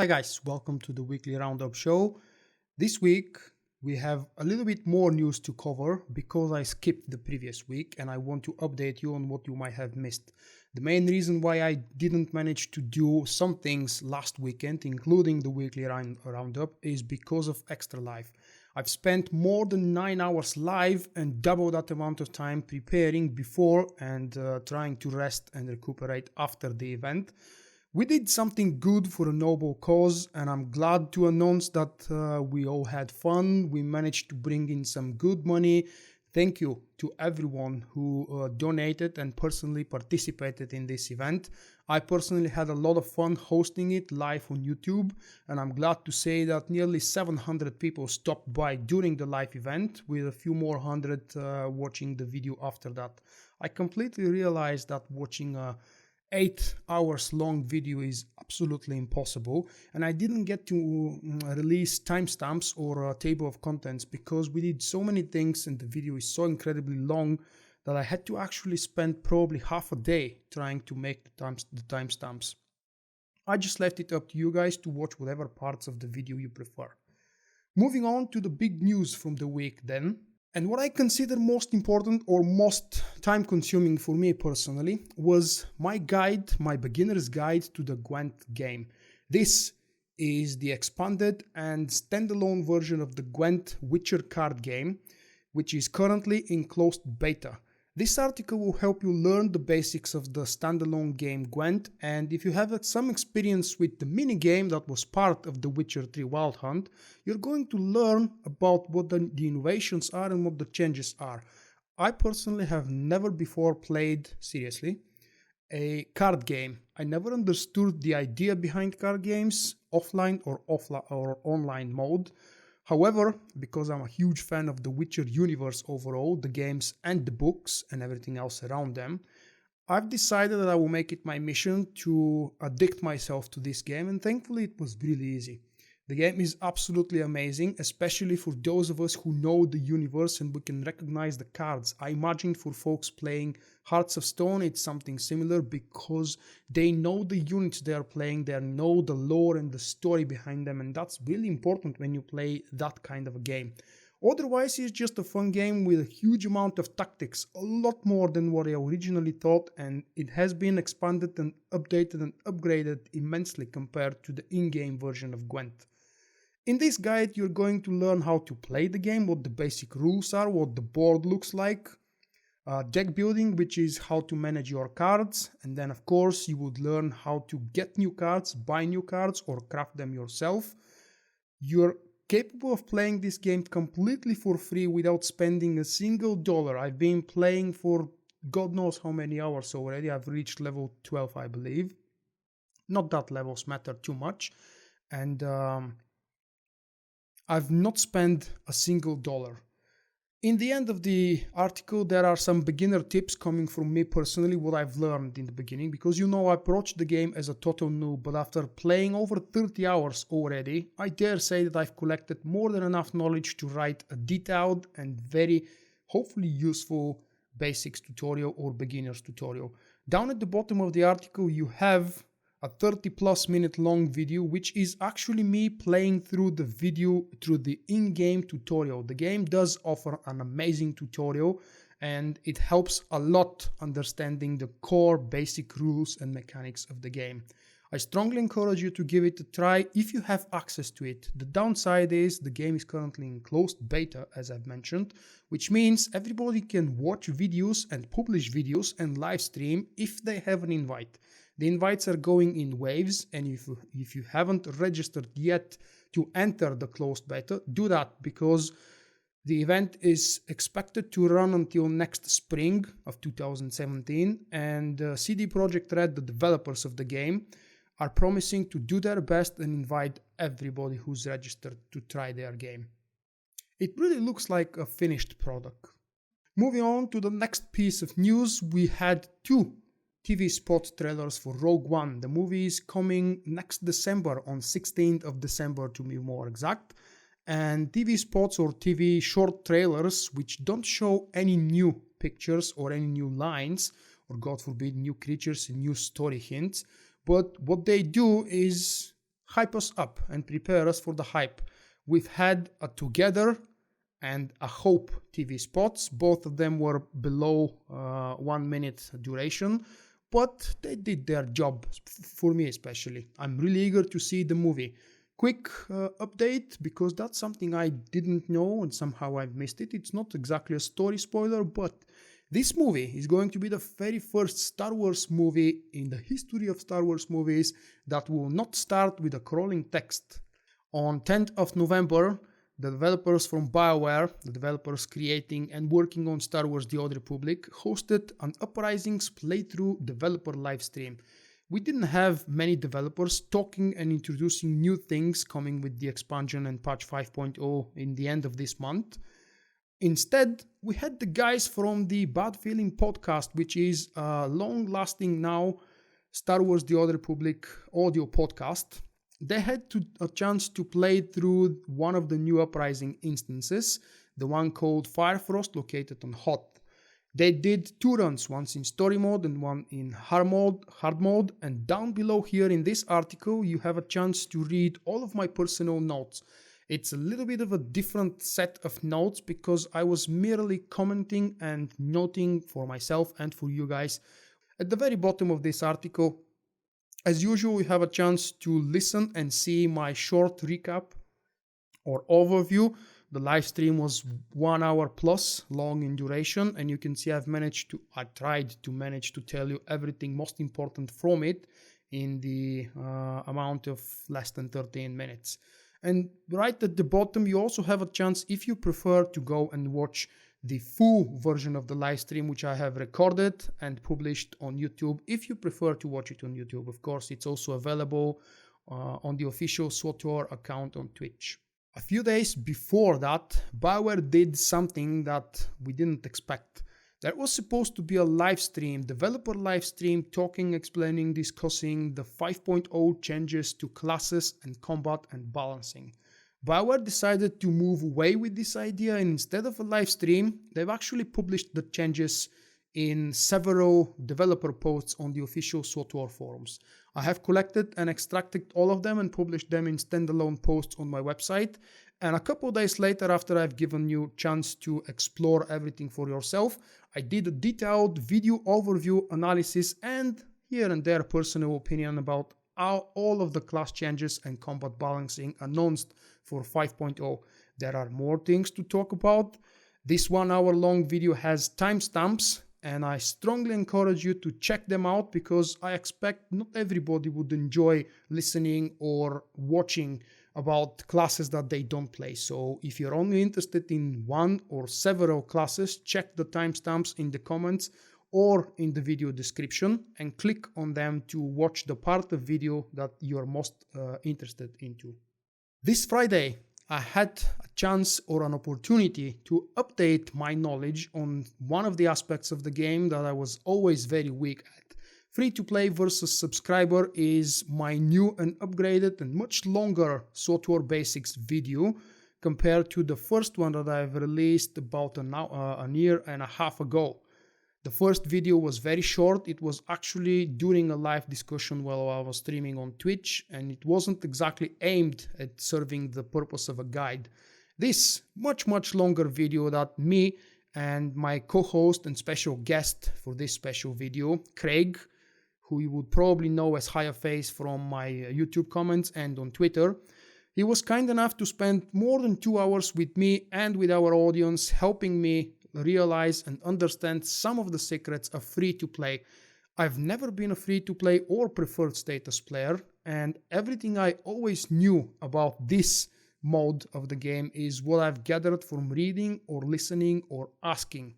Hi guys, welcome to the Weekly Roundup show. This week we have a little bit more news to cover because I skipped the previous week and I want to update you on what you might have missed. The main reason why I didn't manage to do some things last weekend, including the Weekly Roundup, is because of ExtraLife. I've spent more than 9 hours live and double that amount of time preparing before and trying to rest and recuperate after the event. We did something good for a noble cause, and I'm glad to announce that we all had fun. We managed to bring in some good money. Thank you to everyone who donated and personally participated in this event. I personally had a lot of fun hosting it live on YouTube, and I'm glad to say that nearly 700 people stopped by during the live event, with a few more hundred watching the video after that. I completely realized that watching a 8 hours long video is absolutely impossible, and I didn't get to release timestamps or a table of contents because we did so many things and the video is so incredibly long that I had to actually spend probably half a day trying to make the timestamps. I just left it up to you guys to watch whatever parts of the video you prefer. Moving on to the big news from the week then. And what I consider most important or most time consuming for me personally was my guide, my beginner's guide to the GWENT game. This is the expanded and standalone version of the GWENT Witcher card game, which is currently in closed beta. This article will help you learn the basics of the standalone game GWENT, and if you have some experience with the minigame that was part of the Witcher 3 Wild Hunt, you're going to learn about what the innovations are and what the changes are. I personally have never before played, seriously, a card game. I never understood the idea behind card games, offline or online mode. However, because I'm a huge fan of the Witcher universe overall, the games and the books and everything else around them, I've decided that I will make it my mission to addict myself to this game, and thankfully it was really easy. The game is absolutely amazing, especially for those of us who know the universe and we can recognize the cards. I imagine for folks playing Hearts of Stone it's something similar because they know the units they are playing, they know the lore and the story behind them, and that's really important when you play that kind of a game. Otherwise, it's just a fun game with a huge amount of tactics, a lot more than what I originally thought, and it has been expanded and updated and upgraded immensely compared to the in-game version of GWENT. In this guide, you're going to learn how to play the game, what the basic rules are, what the board looks like, deck building, which is how to manage your cards, and then of course you would learn how to get new cards, buy new cards, or craft them yourself. You're capable of playing this game completely for free without spending a single dollar. I've been playing for God knows how many hours already. I've reached level 12, I believe. Not that levels matter too much, and I've not spent a single dollar. In the end of the article, there are some beginner tips coming from me personally, what I've learned in the beginning, because I approached the game as a total noob, but after playing over 30 hours already, I dare say that I've collected more than enough knowledge to write a detailed and very, hopefully useful basics tutorial or beginner's tutorial. Down at the bottom of the article, you have a 30+ minute long video, which is actually me playing through the video through the in-game tutorial. The game does offer an amazing tutorial and it helps a lot understanding the core basic rules and mechanics of the game. I strongly encourage you to give it a try if you have access to it. The downside is the game is currently in closed beta, as I've mentioned, which means everybody can watch videos and publish videos and live stream if they have an invite. The invites are going in waves, and if you haven't registered yet to enter the closed beta, do that, because the event is expected to run until next spring of 2017, and CD Projekt Red, the developers of the game, are promising to do their best and invite everybody who's registered to try their game. It really looks like a finished product. Moving on to the next piece of news, we had two TV spot trailers for Rogue One. The movie is coming next December, on 16th of December to be more exact. And TV spots or TV short trailers which don't show any new pictures or any new lines, or God forbid new creatures and new story hints, but what they do is hype us up and prepare us for the hype. We've had a Together and a Hope TV spots. Both of them were below 1 minute duration, but they did their job, for me especially. I'm really eager to see the movie. Quick update, because that's something I didn't know and somehow I've missed it. It's not exactly a story spoiler, but this movie is going to be the very first Star Wars movie in the history of Star Wars movies that will not start with a crawling text. On 10th of November, the developers from BioWare, the developers creating and working on Star Wars The Old Republic, hosted an Uprisings playthrough developer livestream. We didn't have many developers talking and introducing new things coming with the expansion and patch 5.0 in the end of this month. Instead, we had the guys from the Bad Feeling podcast, which is a long-lasting now Star Wars The Old Republic audio podcast. They had a chance to play through one of the new Uprising instances, the one called Firefrost, located on Hot. They did 2 runs, once in story mode and one in hard mode, and down below here in this article you have a chance to read all of my personal notes. It's a little bit of a different set of notes because I was merely commenting and noting for myself and for you guys. At the very bottom of this article, as usual, you have a chance to listen and see my short recap or overview. The live stream was 1 hour plus long in duration, and you can see I tried to manage to tell you everything most important from it in the amount of less than 13 minutes. And right at the bottom, you also have a chance, if you prefer, to go and watch the full version of the live stream, which I have recorded and published on YouTube. If you prefer to watch it on YouTube, of course, it's also available on the official SWTOR account on Twitch. A few days before that, BioWare did something that we didn't expect. There was supposed to be a live stream, developer live stream, talking, explaining, discussing the 5.0 changes to classes and combat and balancing. BioWare decided to move away with this idea, and instead of a live stream, they've actually published the changes in several developer posts on the official SWTOR forums. I have collected and extracted all of them and published them in standalone posts on my website. And a couple days later, after I've given you a chance to explore everything for yourself, I did a detailed video overview analysis and here and there personal opinion about all of the class changes and combat balancing announced for 5.0. There are more things to talk about. This 1 hour long video has timestamps, and I strongly encourage you to check them out because I expect not everybody would enjoy listening or watching about classes that they don't play. So if you're only interested in one or several classes, check the timestamps in the comments or in the video description and click on them to watch the part of video that you're most interested into. This Friday, I had a chance or an opportunity to update my knowledge on one of the aspects of the game that I was always very weak at. Free-to-play versus subscriber is my new and upgraded and much longer SWTOR Basics video compared to the first one that I've released about a year and a half ago. The first video was very short. It was actually during a live discussion while I was streaming on Twitch, and it wasn't exactly aimed at serving the purpose of a guide. This much longer video that me and my co-host and special guest for this special video, Craig, who you would probably know as Higher Face from my YouTube comments and on Twitter, he was kind enough to spend more than 2 hours with me and with our audience, helping me realize and understand some of the secrets of free-to-play. I've never been a free-to-play or preferred status player, and everything I always knew about this mode of the game is what I've gathered from reading or listening or asking.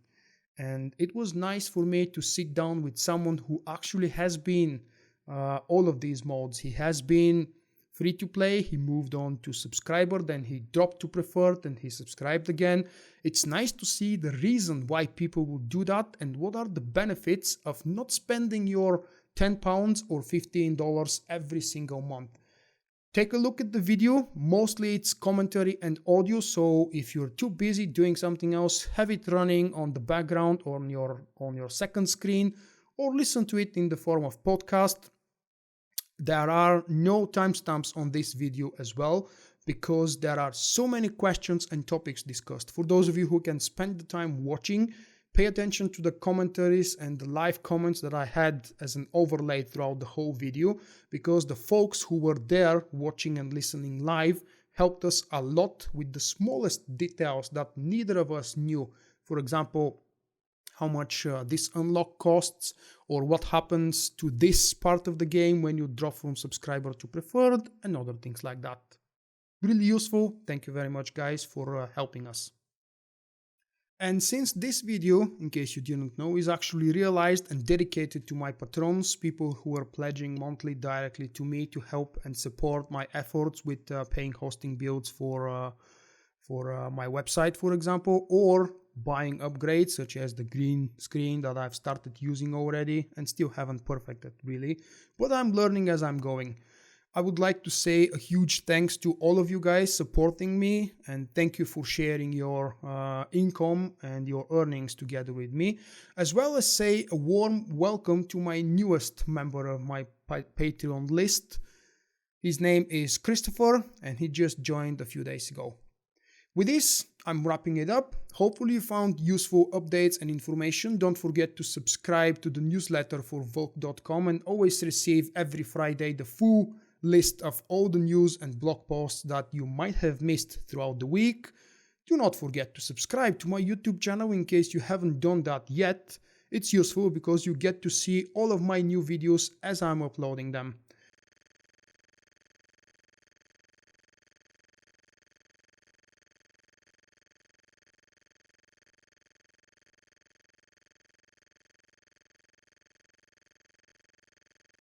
And it was nice for me to sit down with someone who actually has been all of these modes. He has been free to play, he moved on to subscriber, then he dropped to preferred, and he subscribed again. It's nice to see the reason why people will do that and what are the benefits of not spending your £10 or $15 every single month. Take a look at the video. Mostly it's commentary and audio, so if you're too busy doing something else, have it running on the background or on your second screen, or listen to it in the form of podcast. There are no timestamps on this video as well, because there are so many questions and topics discussed. For those of you who can spend the time watching, pay attention to the commentaries and the live comments that I had as an overlay throughout the whole video, because the folks who were there watching and listening live helped us a lot with the smallest details that neither of us knew. For example, how much this unlock costs, or what happens to this part of the game when you drop from subscriber to preferred, and other things like that. Really useful. Thank you very much, guys, for helping us. And since this video, in case you didn't know, is actually realized and dedicated to my patrons, people who are pledging monthly directly to me to help and support my efforts with paying hosting builds for my website, for example, or buying upgrades such as the green screen that I've started using already and still haven't perfected really, but I'm learning as I'm going. I would like to say a huge thanks to all of you guys supporting me, and thank you for sharing your income and your earnings together with me, as well as say a warm welcome to my newest member of my Patreon list. His name is Christopher, and he just joined a few days ago. With this, I'm wrapping it up. Hopefully you found useful updates and information. Don't forget to subscribe to the newsletter for Vulkk.com and always receive every Friday the full list of all the news and blog posts that you might have missed throughout the week. Do not forget to subscribe to my YouTube channel in case you haven't done that yet. It's useful because you get to see all of my new videos as I'm uploading them.